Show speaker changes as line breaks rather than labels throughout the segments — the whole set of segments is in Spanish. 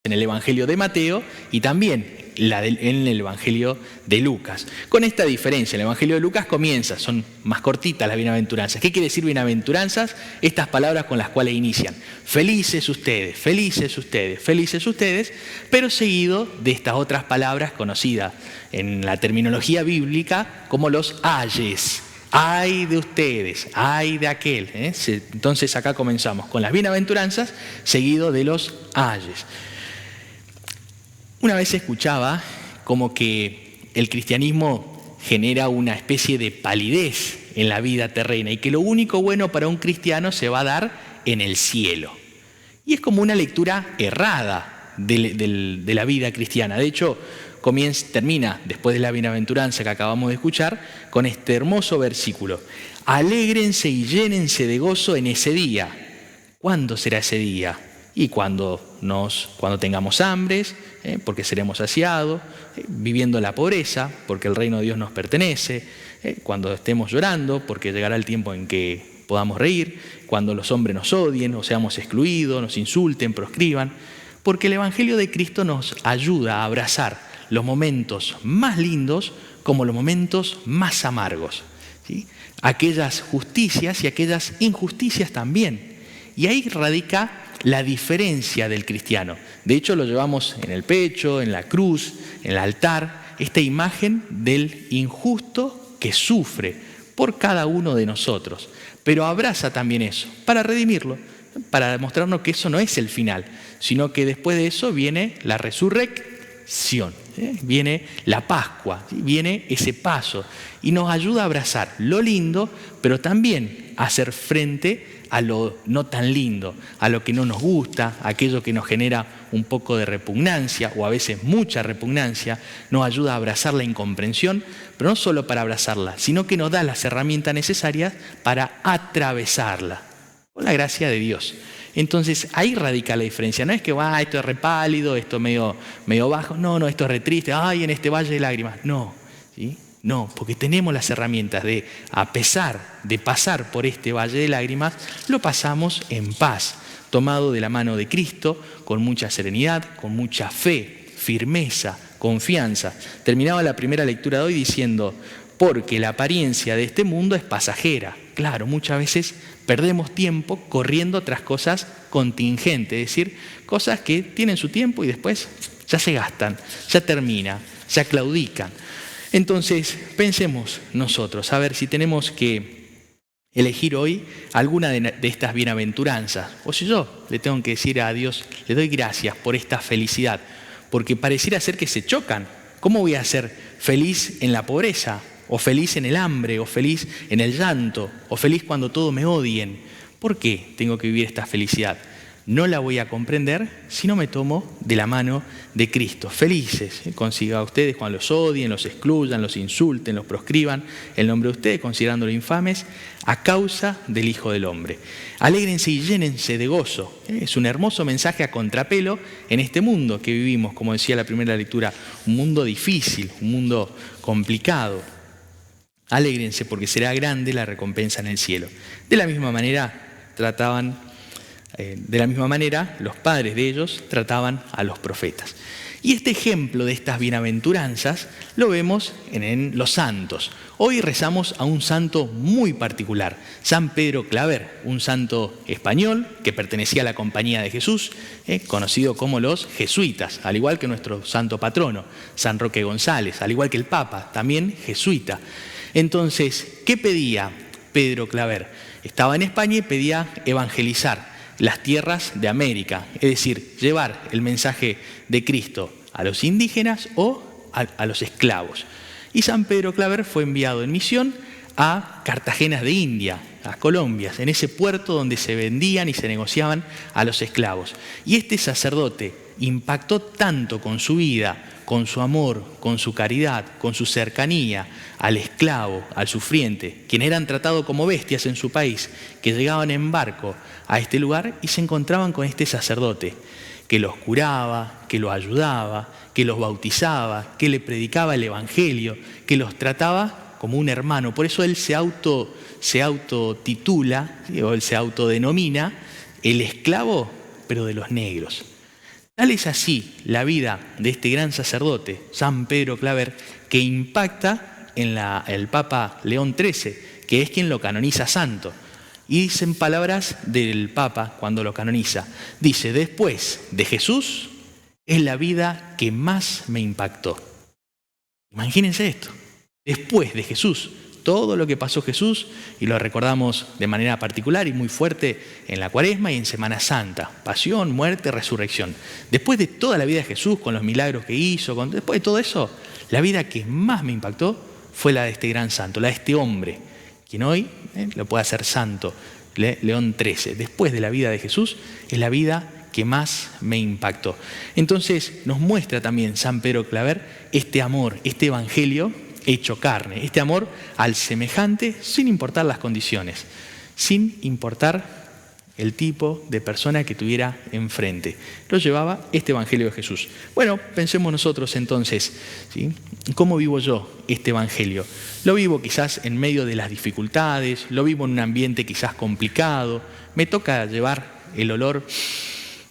en el Evangelio de Mateo y también en el Evangelio de Lucas. Con esta diferencia, el Evangelio de Lucas comienza, son más cortitas las bienaventuranzas. ¿Qué quiere decir bienaventuranzas? Estas palabras con las cuales inician. Felices ustedes, felices ustedes, felices ustedes, pero seguido de estas otras palabras conocidas en la terminología bíblica como los ayes. Ay de ustedes, ay de aquel. Entonces acá comenzamos con las bienaventuranzas, seguido de los ayes. Una vez escuchaba como que el cristianismo genera una especie de palidez en la vida terrena y que lo único bueno para un cristiano se va a dar en el cielo. Y es como una lectura errada de la vida cristiana. De hecho, termina, después de la bienaventuranza que acabamos de escuchar, con este hermoso versículo. Alégrense y llénense de gozo en ese día. ¿Cuándo será ese día? Y cuando tengamos hambres, porque seremos saciados, viviendo la pobreza, porque el reino de Dios nos pertenece, cuando estemos llorando, porque llegará el tiempo en que podamos reír, cuando los hombres nos odien o seamos excluidos, nos insulten, proscriban, porque el Evangelio de Cristo nos ayuda a abrazar los momentos más lindos como los momentos más amargos, ¿sí? Aquellas justicias y aquellas injusticias también. Y ahí radica la diferencia del cristiano. De hecho, lo llevamos en el pecho, en la cruz, en el altar, esta imagen del injusto que sufre por cada uno de nosotros. Pero abraza también eso, para redimirlo, para demostrarnos que eso no es el final, sino que después de eso viene la resurrección, viene la Pascua, viene ese paso y nos ayuda a abrazar lo lindo, pero también a hacer frente a lo no tan lindo, a lo que no nos gusta, a aquello que nos genera un poco de repugnancia o a veces mucha repugnancia, nos ayuda a abrazar la incomprensión, pero no solo para abrazarla, sino que nos da las herramientas necesarias para atravesarla, con la gracia de Dios. Entonces ahí radica la diferencia, no es que esto es re pálido, esto medio bajo, no, esto es re triste, en este valle de lágrimas, no, ¿sí? No, porque tenemos las herramientas de, a pesar de pasar por este valle de lágrimas, lo pasamos en paz, tomado de la mano de Cristo, con mucha serenidad, con mucha fe, firmeza, confianza. Terminaba la primera lectura de hoy diciendo, porque la apariencia de este mundo es pasajera. Claro, muchas veces perdemos tiempo corriendo tras cosas contingentes, es decir, cosas que tienen su tiempo y después ya se gastan, ya termina, ya claudican. Entonces, pensemos nosotros, a ver si tenemos que elegir hoy alguna de estas bienaventuranzas. O si yo le tengo que decir a Dios, le doy gracias por esta felicidad, porque pareciera ser que se chocan. ¿Cómo voy a ser feliz en la pobreza? O feliz en el hambre, o feliz en el llanto, o feliz cuando todos me odien. ¿Por qué tengo que vivir esta felicidad? No la voy a comprender si no me tomo de la mano de Cristo. Felices, consiga ustedes cuando los odien, los excluyan, los insulten, los proscriban el nombre de ustedes, considerándolo infames, a causa del Hijo del Hombre. Alégrense y llénense de gozo. Es un hermoso mensaje a contrapelo en este mundo que vivimos, como decía la primera lectura, un mundo difícil, un mundo complicado. Alégrense porque será grande la recompensa en el cielo. De la misma manera, los padres de ellos trataban a los profetas. Y este ejemplo de estas bienaventuranzas lo vemos en los santos. Hoy rezamos a un santo muy particular, San Pedro Claver, un santo español que pertenecía a la Compañía de Jesús, conocido como los jesuitas, al igual que nuestro santo patrono, San Roque González, al igual que el Papa, también jesuita. Entonces, ¿qué pedía Pedro Claver? Estaba en España y pedía evangelizar las tierras de América, es decir, llevar el mensaje de Cristo a los indígenas o a los esclavos. Y San Pedro Claver fue enviado en misión a Cartagena de India, a Colombia, en ese puerto donde se vendían y se negociaban a los esclavos. Y este sacerdote impactó tanto con su vida, con su amor, con su caridad, con su cercanía al esclavo, al sufriente, quienes eran tratados como bestias en su país, que llegaban en barco a este lugar y se encontraban con este sacerdote que los curaba, que los ayudaba, que los bautizaba, que le predicaba el evangelio, que los trataba como un hermano. Por eso él se autotitula, o él se autodenomina el esclavo, pero de los negros. Tal es así la vida de este gran sacerdote, San Pedro Claver, que impacta en el Papa León XIII, que es quien lo canoniza santo. Y dicen palabras del Papa cuando lo canoniza. Dice, después de Jesús es la vida que más me impactó. Imagínense esto, después de Jesús, todo lo que pasó Jesús, y lo recordamos de manera particular y muy fuerte en la Cuaresma y en Semana Santa, pasión, muerte, resurrección. Después de toda la vida de Jesús, con los milagros que hizo, después de todo eso, la vida que más me impactó fue la de este gran santo, la de este hombre, quien hoy lo puede hacer santo, León XIII. Después de la vida de Jesús, es la vida que más me impactó. Entonces nos muestra también San Pedro Claver este amor, este evangelio hecho carne, este amor al semejante sin importar las condiciones, sin importar el tipo de persona que tuviera enfrente. Lo llevaba este evangelio de Jesús. Bueno, pensemos nosotros entonces, ¿sí? ¿Cómo vivo yo este evangelio? Lo vivo quizás en medio de las dificultades, lo vivo en un ambiente quizás complicado, me toca llevar el olor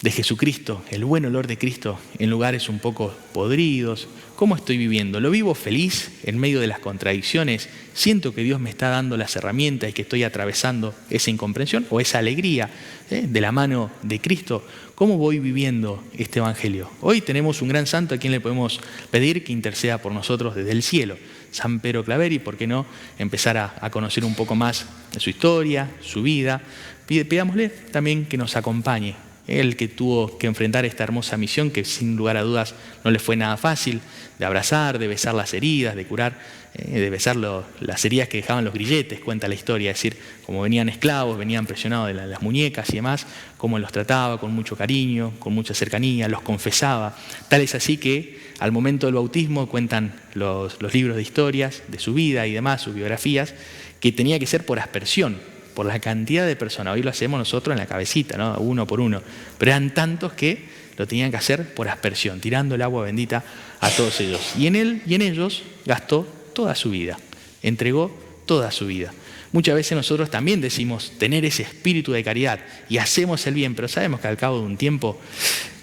de Jesucristo, el buen olor de Cristo en lugares un poco podridos. ¿Cómo estoy viviendo? ¿Lo vivo feliz en medio de las contradicciones? ¿Siento que Dios me está dando las herramientas y que estoy atravesando esa incomprensión o esa alegría de la mano de Cristo? ¿Cómo voy viviendo este evangelio? Hoy tenemos un gran santo a quien le podemos pedir que interceda por nosotros desde el cielo, San Pedro Claver, y por qué no empezar a conocer un poco más de su historia, su vida. Pidámosle también que nos acompañe. Él que tuvo que enfrentar esta hermosa misión que sin lugar a dudas no le fue nada fácil, de abrazar, de besar las heridas, de curar, de besar las heridas que dejaban los grilletes, cuenta la historia, es decir, como venían esclavos, venían presionados de las muñecas y demás, cómo los trataba con mucho cariño, con mucha cercanía, los confesaba. Tal es así que al momento del bautismo cuentan los libros de historias de su vida y demás, sus biografías, que tenía que ser por aspersión, por la cantidad de personas. Hoy lo hacemos nosotros en la cabecita, ¿no? Uno por uno. Pero eran tantos que lo tenían que hacer por aspersión, tirando el agua bendita a todos ellos. Y en él y en ellos gastó toda su vida, entregó toda su vida. Muchas veces nosotros también decimos tener ese espíritu de caridad y hacemos el bien, pero sabemos que al cabo de un tiempo,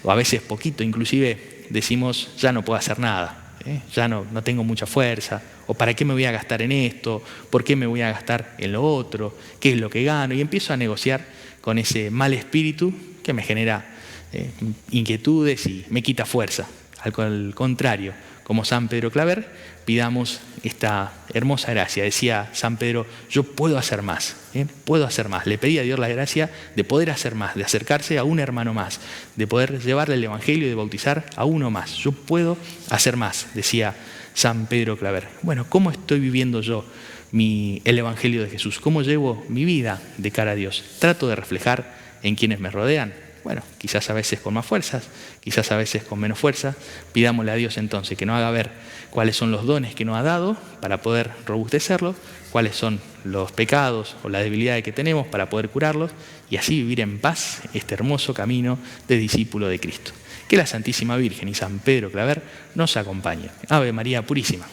o a veces poquito inclusive, decimos ya no puedo hacer nada. Ya no tengo mucha fuerza, o para qué me voy a gastar en esto, por qué me voy a gastar en lo otro, qué es lo que gano, y empiezo a negociar con ese mal espíritu que me genera inquietudes y me quita fuerza. Al contrario, como San Pedro Claver, pidamos esta hermosa gracia. Decía San Pedro, yo puedo hacer más, puedo hacer más. Le pedí a Dios la gracia de poder hacer más, de acercarse a un hermano más, de poder llevarle el evangelio y de bautizar a uno más. Yo puedo hacer más, decía San Pedro Claver. Bueno, ¿cómo estoy viviendo yo el evangelio de Jesús? ¿Cómo llevo mi vida de cara a Dios? ¿Trato de reflejar en quienes me rodean? Bueno, quizás a veces con más fuerzas, quizás a veces con menos fuerza. Pidámosle a Dios entonces que nos haga ver cuáles son los dones que nos ha dado para poder robustecerlos, cuáles son los pecados o las debilidades que tenemos para poder curarlos y así vivir en paz este hermoso camino de discípulo de Cristo. Que la Santísima Virgen y San Pedro Claver nos acompañen. Ave María Purísima.